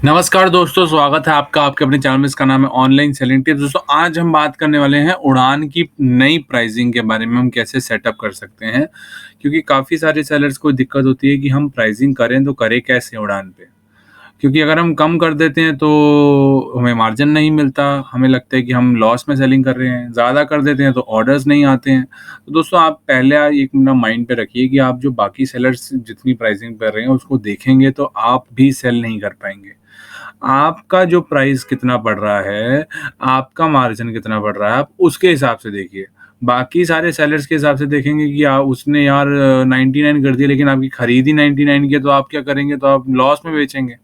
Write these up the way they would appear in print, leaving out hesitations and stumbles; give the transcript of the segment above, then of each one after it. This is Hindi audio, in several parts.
नमस्कार दोस्तों, स्वागत है आपका आपके अपने चैनल में। इसका नाम है ऑनलाइन सेलिंग टिप्स। दोस्तों, आज हम बात करने वाले हैं उड़ान की नई प्राइसिंग के बारे में, हम कैसे सेटअप कर सकते हैं। क्योंकि काफ़ी सारे सेलर्स को दिक्कत होती है कि हम प्राइसिंग करें तो करें कैसे उड़ान पे। क्योंकि अगर हम कम कर देते हैं तो हमें मार्जिन नहीं मिलता, हमें लगता है कि हम लॉस में सेलिंग कर रहे हैं। ज़्यादा कर देते हैं तो ऑर्डर्स नहीं आते हैं। तो दोस्तों, आप पहले एक अपना माइंड पे रखिए कि आप जो बाकी सेलर्स जितनी प्राइसिंग कर रहे हैं उसको देखेंगे तो आप भी सेल नहीं कर पाएँगे। आपका जो प्राइस कितना पड़ रहा है, आपका मार्जिन कितना पड़ रहा है, आप उसके हिसाब से देखिए। बाकी सारे सेलर्स के हिसाब से देखेंगे कि उसने यार 99 कर दिया लेकिन आपकी खरीद ही 99 की है, तो आप क्या करेंगे? तो आप लॉस में बेचेंगे।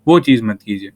वो चीज़ मत कीजिए।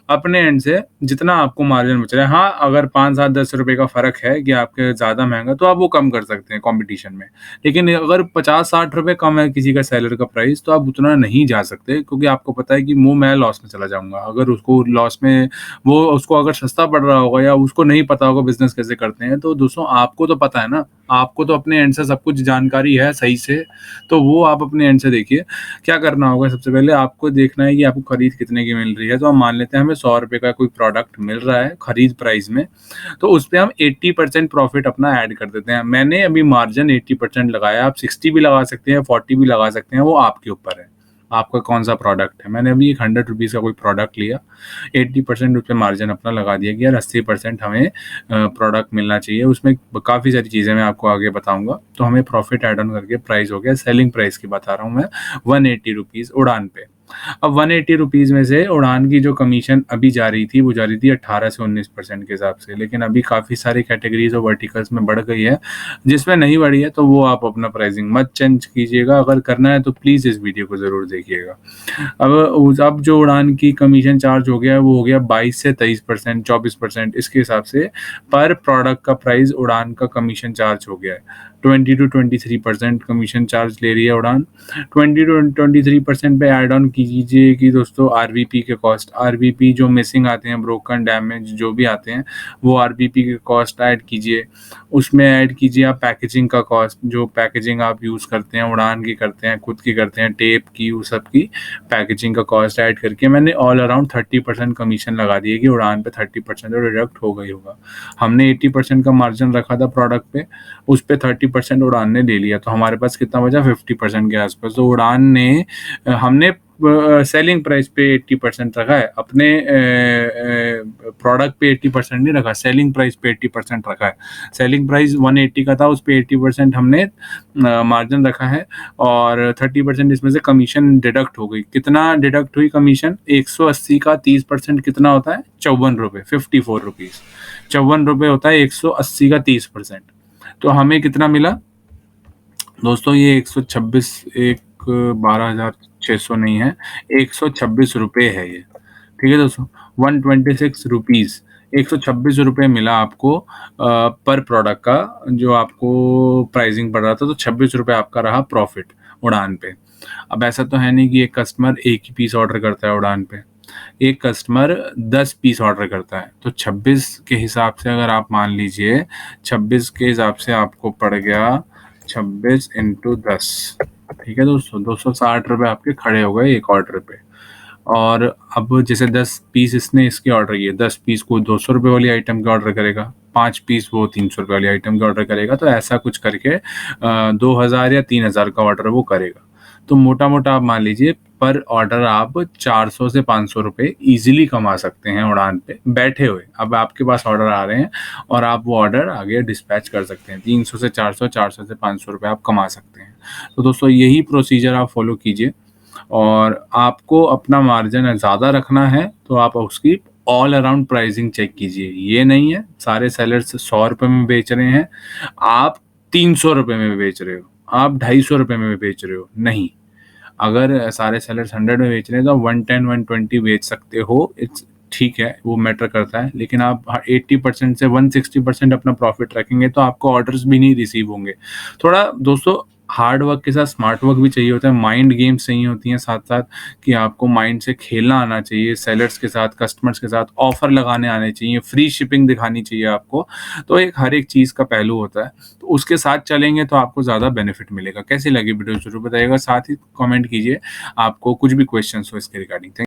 अपने एंड से जितना आपको मार्जिन बच रहा है, हाँ, अगर 5, 7, 10 रुपए का फ़र्क है कि आपके ज़्यादा महँगा, तो आप वो कम कर सकते हैं कॉम्पिटिशन में। लेकिन अगर 50-60 रुपए कम है किसी का सेलर का प्राइस, तो आप उतना नहीं जा सकते, क्योंकि आपको पता है कि मैं लॉस में चला जाऊँगा। अगर उसको लॉस में वो उसको अगर सस्ता पड़ रहा होगा या उसको नहीं पता होगा बिज़नेस कैसे करते हैं, तो दोस्तों आपको तो पता है ना, आपको तो अपने एंड से सब कुछ जानकारी है सही से, तो वो आप अपने एंड से देखिए। क्या करना होगा? सबसे पहले आपको देखना है कि आपको खरीद कितने की मिल रही है। तो हम मान लेते हैं हमें ₹100 का कोई प्रोडक्ट मिल रहा है खरीद प्राइस में, तो उसपे हम 80% प्रॉफ़िट अपना ऐड कर देते हैं। मैंने अभी मार्जिन 80% लगाया, आप 60 भी लगा सकते हैं, 40 भी लगा सकते हैं, वो आपके ऊपर है। आपका कौन-सा प्रोडक्ट है। मैंने अभी एक ₹100 का कोई प्रोडक्ट लिया, 80% उसपे मार्जिन अपना लगा दिया कि यार 80% हमें प्रोडक्ट मिलना चाहिए। उसमें काफ़ी सारी चीज़ें मैं आपको आगे बताऊँगा। तो हमें प्रॉफ़िट ऐड ऑन करके प्राइस हो गया, सेलिंग प्राइस की बता रहा हूँ मैं, ₹180 उड़ान पे। अब ₹180 में से उड़ान की जो कमीशन अभी जा रही थी, वो जा रही थी 18 से 19% के हिसाब से। लेकिन अभी काफ़ी सारी कैटेगरीज़ और वर्टिकल्स में बढ़ गई है। जिसमें नहीं बढ़ी है, तो वो आप अपना प्राइसिंग मत चेंज कीजिएगा। अगर करना है तो प्लीज़ इस वीडियो को ज़रूर देखिएगा। अब जो उड़ान की कमीशन चार्ज हो गया है, वो हो गया 22 से 23%, 24%, इसके हिसाब से पर प्रोडक्ट का प्राइस उड़ान का कमीशन चार्ज हो गया है। 20 टू 23% कमीशन चार्ज ले रही है उड़ान। 20 टू 23% पे ऐड ऑन कीजिए कि दोस्तों आरवीपी के कॉस्ट, आरवीपी जो मिसिंग आते हैं, ब्रोकन, डैमेज जो भी आते हैं, वो आरवीपी के कॉस्ट ऐड कीजिए। उसमें ऐड कीजिए आप पैकेजिंग का कॉस्ट, जो पैकेजिंग आप यूज़ करते हैं, उड़ान की करते हैं, खुद की करते हैं, टेप की, वो सब की पैकेजिंग का कॉस्ट ऐड करके मैंने ऑल अराउंड 30% कमीशन लगा दी है कि उड़ान पे 30% तो डिडक्ट होगा ही होगा। हमने 80% का मार्जिन रखा था प्रोडक्ट पे, उस पे 30% उड़ान ने ले लिया, तो हमारे पास कितना बचा? 50% के आसपास। तो उड़ान ने हमने सेलिंग प्राइस पे 80% रखा है, अपने प्रोडक्ट पे 80% नहीं रखा, सेलिंग प्राइस पे 80% रखा है। सेलिंग प्राइस 180 का था, उस पे 80% हमने मार्जिन रखा है, और 30% इसमें से कमीशन डिडक्ट हो गई। कितना डिडक्ट हुई कमीशन? 180 का 30% कितना होता है? ₹54, ₹54। ₹54 होता है 180 का 30%। तो हमें कितना मिला? दोस्तों, ये 126, एक 12,600 नहीं है, ₹126 है ये। ठीक है दोस्तों, 126 रुपीज़, ₹126 मिला आपको पर प्रोडक्ट का, जो आपको प्राइसिंग पड़ रहा था, तो ₹26 आपका रहा प्रॉफिट उड़ान पे। अब ऐसा तो है नहीं कि एक कस्टमर एक ही पीस ऑर्डर करता है उड़ान पे, एक कस्टमर 10 पीस ऑर्डर करता है, तो 26 के हिसाब से अगर आप मान लीजिए, 26 के हिसाब से आपको पड़ गया 26 इंटू 10। ठीक है दोस्तों, ₹260 आपके खड़े हो गए एक ऑर्डर पे। और अब जैसे 10 पीस इसने इसके ऑर्डर किए, 10 पीस को ₹200 वाली आइटम के ऑर्डर करेगा, 5 पीस वो ₹300 वाली आइटम के ऑर्डर करेगा, तो ऐसा कुछ करके 2000 या 3000 का ऑर्डर वो करेगा। तो मोटा-मोटा आप मान लीजिए पर ऑर्डर आप 400 से ₹500 ईज़िली कमा सकते हैं उड़ान पे बैठे हुए। अब आपके पास ऑर्डर आ रहे हैं और आप वो ऑर्डर आगे डिस्पैच कर सकते हैं। 300 से 400, 400 से ₹500 आप कमा सकते हैं। तो दोस्तों, यही प्रोसीजर आप फ़ॉलो कीजिए, और आपको अपना मार्जिन ज़्यादा रखना है तो आप उसकी ऑल अराउंड प्राइसिंग चेक कीजिए। ये नहीं है सारे सेलर्स ₹100 में बेच रहे हैं, आप ₹300 में बेच रहे हो, आप ₹250 में बेच रहे हो, नहीं। अगर सारे सेलर्स 100 में बेच रहे हैं तो आप 110, 120 बेच सकते हो, इट्स ठीक है, वो मैटर करता है। लेकिन आप 80% से 160% अपना प्रॉफिट रखेंगे तो आपको ऑर्डर्स भी नहीं रिसीव होंगे। थोड़ा दोस्तों, हार्ड वर्क के साथ स्मार्ट वर्क भी चाहिए होता है, माइंड गेम्स चाहिए होती हैं साथ-साथ, कि आपको माइंड से खेलना आना चाहिए, सेलर्स के साथ, कस्टमर्स के साथ ऑफ़र लगाने आने चाहिए, फ्री शिपिंग दिखानी चाहिए आपको। तो एक हर एक चीज़ का पहलू होता है, तो उसके साथ चलेंगे तो आपको ज़्यादा बेनिफिट मिलेगा। कैसी लगी वीडियो ज़रूर बताइएगा, साथ ही कमेंट कीजिए आपको कुछ भी क्वेश्चंस हो इसके रिगार्डिंग। थैंक